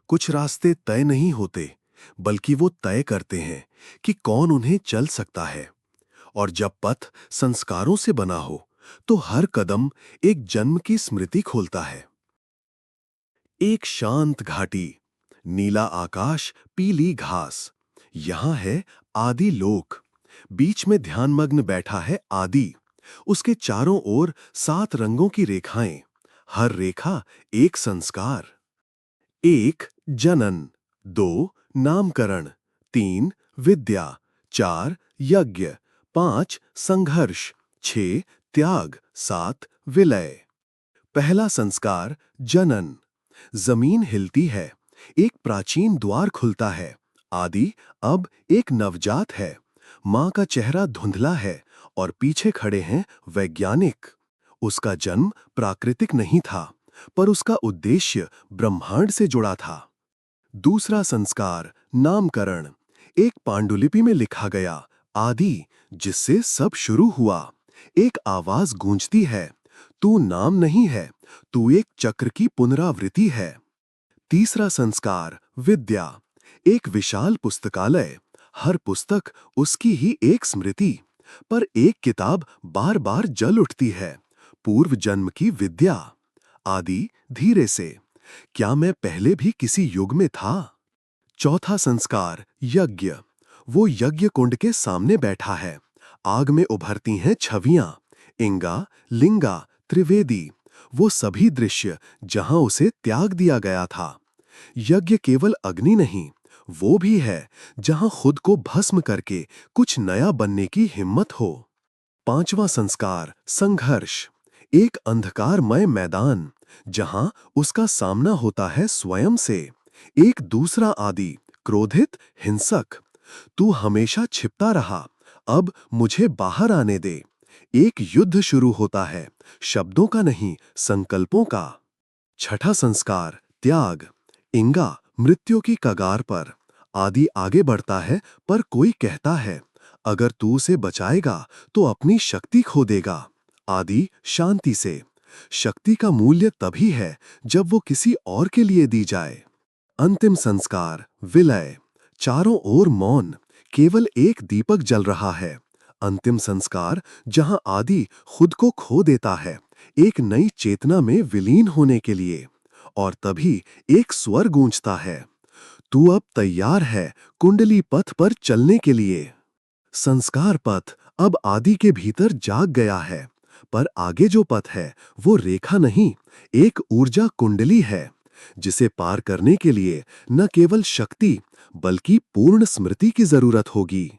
कुछ रास्ते तय नहीं होते, बल्कि वो तय करते हैं कि कौन उन्हें चल सकता है। और जब पथ संस्कारों से बना हो, तो हर कदम एक जन्म की स्मृति खोलता है। एक शांत घाटी, नीला आकाश, पीली घास। यहां है आदि लोक। बीच में ध्यानमग्न बैठा है आदि। उसके चारों ओर 7 रंगों की रेखाएं, हर रेखा एक संस्कार। 1 जनन, 2 नामकरण, 3 विद्या, 4 यज्ञ, 5 संघर्ष, 6 त्याग, 7 विलय। पहला संस्कार जनन। जमीन हिलती है, एक प्राचीन द्वार खुलता है। आदि अब एक नवजात है। मां का चेहरा धुंधला है और पीछे खड़े हैं वैज्ञानिक। उसका जन्म प्राकृतिक नहीं था, पर उसका उद्देश्य ब्रह्मांड से जुड़ा था। दूसरा संस्कार नामकरण। एक पांडुलिपि में लिखा गया आदि, जिससे सब शुरू हुआ। एक आवाज गूंजती है, तू नाम नहीं है, तू एक चक्र की पुनरावृत्ति है। तीसरा संस्कार विद्या। एक विशाल पुस्तकालय, हर पुस्तक उसकी ही एक स्मृति। पर एक किताब बार बार जल उठती है, पूर्व जन्म की विद्या। आदि धीरे से, क्या मैं पहले भी किसी युग में था? चौथा संस्कार यज्ञ। वो यज्ञ कुंड के सामने बैठा है। आग में उभरती हैं छवियां, इंगा, लिंगा, त्रिवेदी। वो सभी दृश्य जहां उसे त्याग दिया गया था। यज्ञ केवल अग्नि नहीं, वो भी है जहां खुद को भस्म करके कुछ नया बनने की हिम्मत हो। पांचवा संस्कार संघर्ष। एक अंधकारमय मैदान, जहां उसका सामना होता है स्वयं से। एक दूसरा आदि, क्रोधित, हिंसक। तू हमेशा छिपता रहा, अब मुझे बाहर आने दे। एक युद्ध शुरू होता है, शब्दों का नहीं, संकल्पों का। छठा संस्कार त्याग। इंगा मृत्यु की कगार पर। आदि आगे बढ़ता है, पर कोई कहता है, अगर तू उसे बचाएगा तो अपनी शक्ति खो देगा। आदि शांति से, शक्ति का मूल्य तभी है जब वो किसी और के लिए दी जाए। अंतिम संस्कार विलय। चारों ओर मौन, केवल एक दीपक जल रहा है। अंतिम संस्कार जहां आदि खुद को खो देता है, एक नई चेतना में विलीन होने के लिए। और तभी एक स्वर गूंजता है, तू अब तैयार है कुंडली पथ पर चलने के लिए। संस्कार पथ अब आदि के भीतर जाग गया है, पर आगे जो पथ है वो रेखा नहीं, एक ऊर्जा कुंडली है, जिसे पार करने के लिए न केवल शक्ति, बल्कि पूर्ण स्मृति की जरूरत होगी।